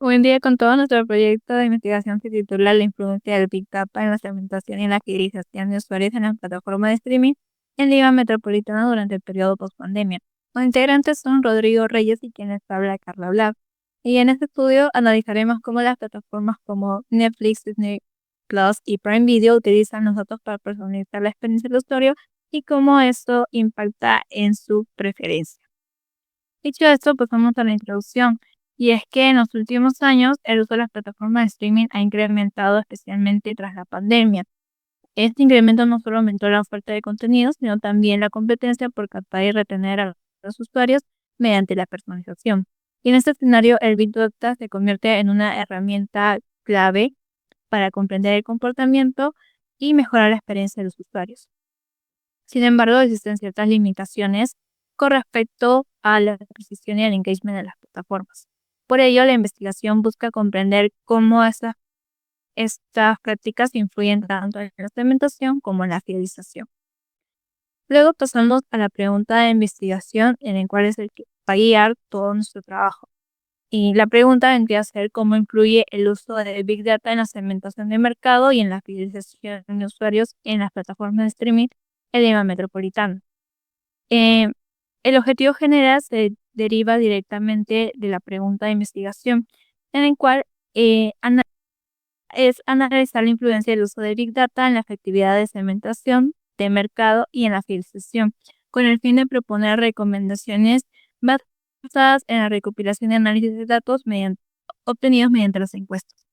Hoy en día, con todo nuestro proyecto de investigación se titula La influencia del Big Data en la segmentación y en la fidelización de usuarios en la plataforma de streaming en Lima Metropolitana durante el periodo post-pandemia. Los integrantes son Rodrigo Reyes y quien les habla Carla Black. Y en este estudio analizaremos cómo las plataformas como Netflix, Disney Plus y Prime Video utilizan los datos para personalizar la experiencia del usuario y cómo esto impacta en su preferencia. Dicho esto, pasamos a la introducción. Y es que en los últimos años el uso de las plataformas de streaming ha incrementado especialmente tras la pandemia. Este incremento no solo aumentó la oferta de contenidos, sino también la competencia por captar y retener a los usuarios mediante la personalización. Y en este escenario, el Big Data se convierte en una herramienta clave para comprender el comportamiento y mejorar la experiencia de los usuarios. Sin embargo, existen ciertas limitaciones con respecto a la adquisición y al engagement de las plataformas. Por ello, la investigación busca comprender cómo estas prácticas influyen tanto en la segmentación como en la fidelización. Luego pasamos a la pregunta de investigación, en el cual es el que va a guiar todo nuestro trabajo. Y la pregunta vendría a ser cómo influye el uso de Big Data en la segmentación de mercado y en la fidelización de usuarios en las plataformas de streaming en Lima Metropolitana. Eh, el objetivo general se deriva directamente de la pregunta de investigación, en el cual es analizar la influencia del uso de Big Data en la efectividad de segmentación de mercado y en la fidelización, con el fin de proponer recomendaciones basadas en la recopilación y análisis de datos obtenidos mediante las encuestas.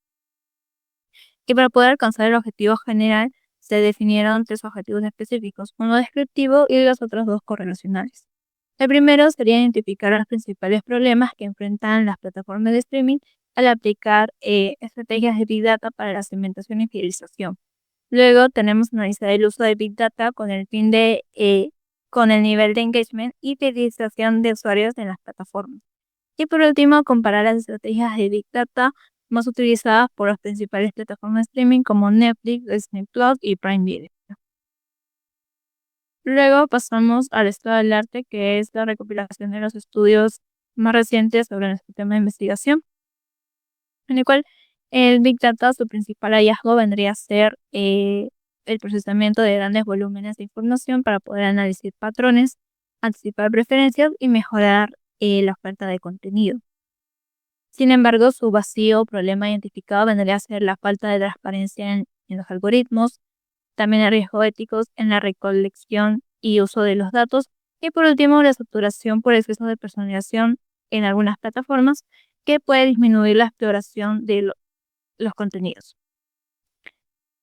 Y para poder alcanzar el objetivo general, se definieron tres objetivos específicos, uno descriptivo y los otros dos correlacionales. El primero sería identificar los principales problemas que enfrentan las plataformas de streaming al aplicar estrategias de Big Data para la segmentación y fidelización. Luego tenemos analizar el uso de Big Data con el fin de, con el nivel de engagement y fidelización de usuarios en las plataformas. Y por último, comparar las estrategias de Big Data más utilizadas por las principales plataformas de streaming como Netflix, Disney Plus y Prime Video. Luego pasamos al estado del arte, que es la recopilación de los estudios más recientes sobre nuestro tema de investigación, en el cual el Big Data, su principal hallazgo vendría a ser el procesamiento de grandes volúmenes de información para poder analizar patrones, anticipar preferencias y mejorar la oferta de contenido. Sin embargo, su vacío o problema identificado vendría a ser la falta de transparencia en los algoritmos, también el riesgo éticos en la recolección y uso de los datos, y por último, la saturación por exceso de personalización en algunas plataformas que puede disminuir la exploración de los contenidos.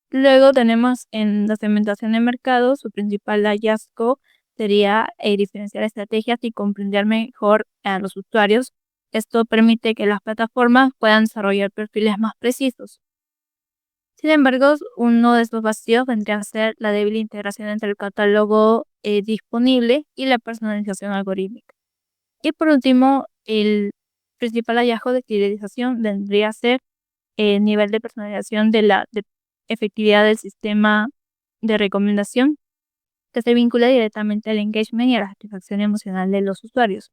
Luego tenemos en la segmentación de mercado, su principal hallazgo sería diferenciar estrategias y comprender mejor a los usuarios. Esto permite que las plataformas puedan desarrollar perfiles más precisos. Sin embargo, uno de estos vacíos vendría a ser la débil integración entre el catálogo disponible y la personalización algorítmica. Y por último, el principal hallazgo de fidelización vendría a ser el nivel de personalización de la efectividad del sistema de recomendación, que se vincula directamente al engagement y a la satisfacción emocional de los usuarios.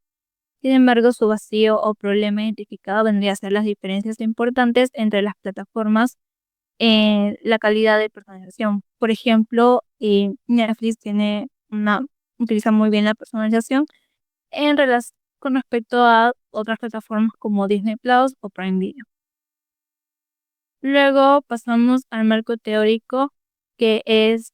Sin embargo, su vacío o problema identificado vendría a ser las diferencias importantes entre las plataformas en la calidad de personalización. Por ejemplo, Netflix utiliza muy bien la personalización con respecto a otras plataformas como Disney Plus o Prime Video. Luego pasamos al marco teórico, que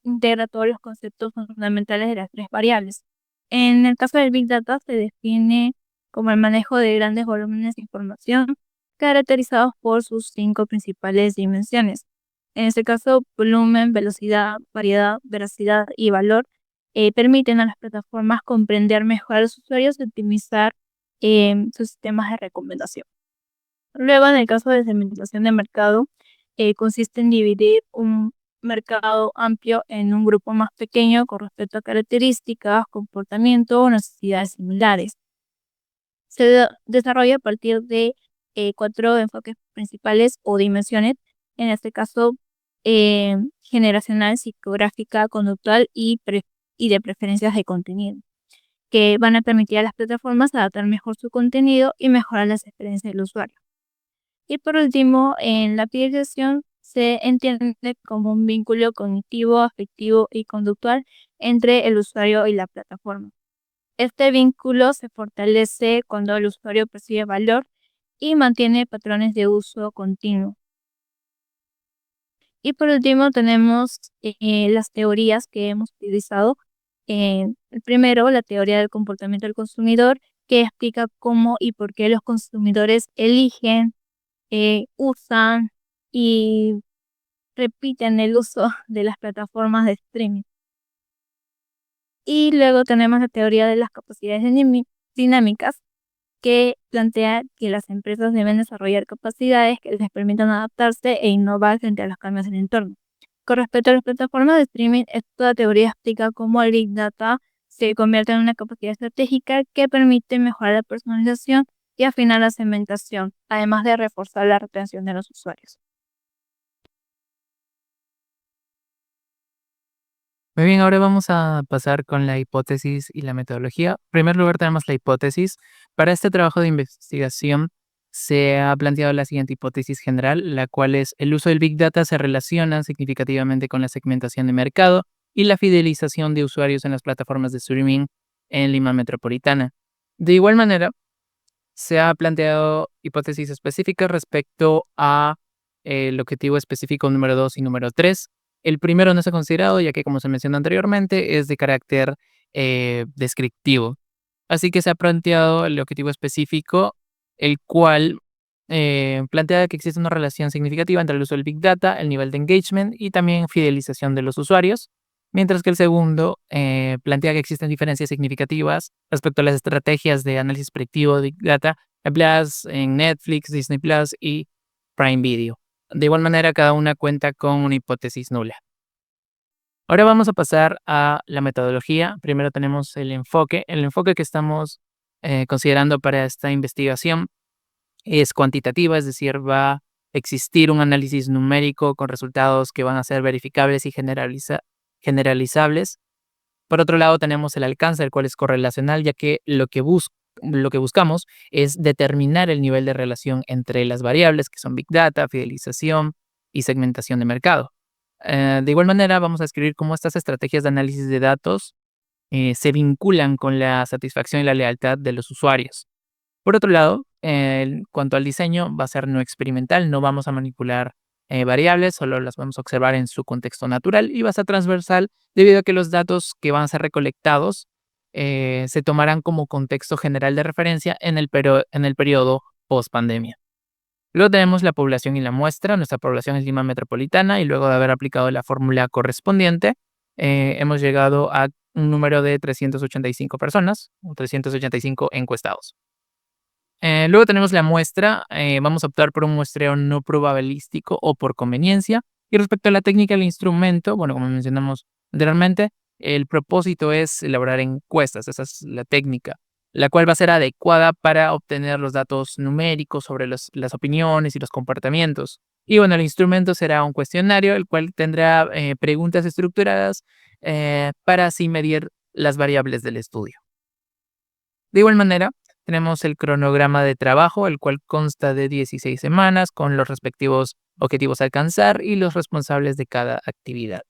integra todos los conceptos fundamentales de las tres variables. En el caso del Big Data se define como el manejo de grandes volúmenes de información caracterizados por sus 5 principales dimensiones. En este caso, volumen, velocidad, variedad, veracidad y valor permiten a las plataformas comprender mejor a los usuarios y optimizar sus sistemas de recomendación. Luego, en el caso de segmentación de mercado, consiste en dividir un mercado amplio en un grupo más pequeño con respecto a características, comportamiento o necesidades similares. Se desarrolla a partir de 4 enfoques principales o dimensiones, en este caso generacional, psicográfica, conductual y de preferencias de contenido, que van a permitir a las plataformas adaptar mejor su contenido y mejorar las experiencias del usuario. Y por último, en la fidelización se entiende como un vínculo cognitivo, afectivo y conductual entre el usuario y la plataforma. Este vínculo se fortalece cuando el usuario percibe valor y mantiene patrones de uso continuo. Y por último tenemos las teorías que hemos utilizado. El primero, la teoría del comportamiento del consumidor, que explica cómo y por qué los consumidores eligen, usan y repiten el uso de las plataformas de streaming. Y luego tenemos la teoría de las capacidades dinámicas, que plantea que las empresas deben desarrollar capacidades que les permitan adaptarse e innovar frente a los cambios del entorno. Con respecto a las plataformas de streaming, esta teoría explica cómo el Big Data se convierte en una capacidad estratégica que permite mejorar la personalización y afinar la segmentación, además de reforzar la retención de los usuarios. Muy bien, ahora vamos a pasar con la hipótesis y la metodología. En primer lugar, tenemos la hipótesis. Para este trabajo de investigación se ha planteado la siguiente hipótesis general, la cual es: el uso del Big Data se relaciona significativamente con la segmentación de mercado y la fidelización de usuarios en las plataformas de streaming en Lima Metropolitana. De igual manera, se ha planteado hipótesis específicas respecto a el objetivo específico número 2 y número 3. El primero no se ha considerado, ya que, como se mencionó anteriormente, es de carácter descriptivo. Así que se ha planteado el objetivo específico, el cual plantea que existe una relación significativa entre el uso del Big Data, el nivel de engagement y también fidelización de los usuarios, mientras que el segundo plantea que existen diferencias significativas respecto a las estrategias de análisis predictivo de Big Data empleadas en Netflix, Disney Plus y Prime Video. De igual manera, cada una cuenta con una hipótesis nula. Ahora vamos a pasar a la metodología. Primero tenemos el enfoque. El enfoque que estamos considerando para esta investigación es cuantitativa, es decir, va a existir un análisis numérico con resultados que van a ser verificables y generalizables. Por otro lado, tenemos el alcance, el cual es correlacional, ya que lo que buscamos es determinar el nivel de relación entre las variables, que son Big Data, fidelización y segmentación de mercado. De igual manera, vamos a escribir cómo estas estrategias de análisis de datos se vinculan con la satisfacción y la lealtad de los usuarios. Por otro lado, en cuanto al diseño, va a ser no experimental, no vamos a manipular variables, solo las vamos a observar en su contexto natural, y va a ser transversal debido a que los datos que van a ser recolectados se tomarán como contexto general de referencia en el periodo post pandemia. Luego tenemos la población y la muestra. Nuestra población es Lima Metropolitana y luego de haber aplicado la fórmula correspondiente, hemos llegado a un número de 385 personas o 385 encuestados. Luego tenemos la muestra. Vamos a optar por un muestreo no probabilístico o por conveniencia. Y respecto a la técnica del instrumento, bueno, como mencionamos anteriormente, el propósito es elaborar encuestas. Esa es la técnica, la cual va a ser adecuada para obtener los datos numéricos sobre las opiniones y los comportamientos. Y bueno, el instrumento será un cuestionario, el cual tendrá preguntas estructuradas para así medir las variables del estudio. De igual manera, tenemos el cronograma de trabajo, el cual consta de 16 semanas con los respectivos objetivos a alcanzar y los responsables de cada actividad.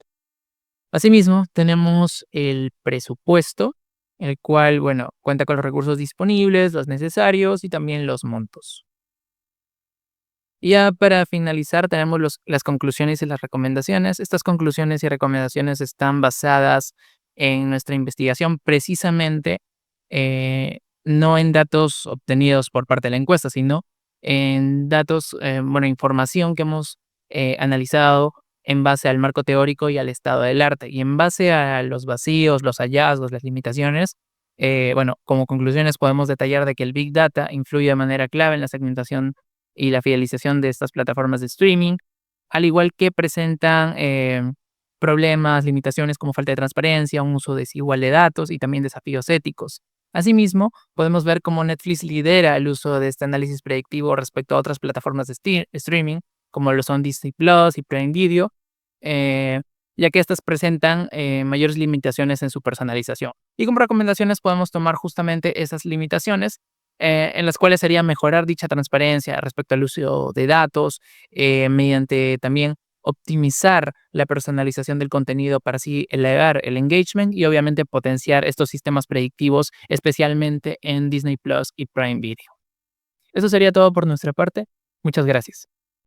Asimismo, tenemos el presupuesto, el cual, bueno, cuenta con los recursos disponibles, los necesarios y también los montos. Ya para finalizar, tenemos las conclusiones y las recomendaciones. Estas conclusiones y recomendaciones están basadas en nuestra investigación, precisamente no en datos obtenidos por parte de la encuesta, sino en datos, información que hemos analizado en base al marco teórico y al estado del arte. Y en base a los vacíos, los hallazgos, las limitaciones, como conclusiones podemos detallar de que el Big Data influye de manera clave en la segmentación y la fidelización de estas plataformas de streaming, al igual que presentan problemas, limitaciones como falta de transparencia, un uso desigual de datos y también desafíos éticos. Asimismo, podemos ver cómo Netflix lidera el uso de este análisis predictivo respecto a otras plataformas de streaming, como lo son Disney Plus y Prime Video, eh, ya que estas presentan mayores limitaciones en su personalización. Y como recomendaciones podemos tomar justamente esas limitaciones en las cuales sería mejorar dicha transparencia respecto al uso de datos, mediante también optimizar la personalización del contenido para así elevar el engagement y obviamente potenciar estos sistemas predictivos, especialmente en Disney Plus y Prime Video. Eso sería todo por nuestra parte. Muchas gracias.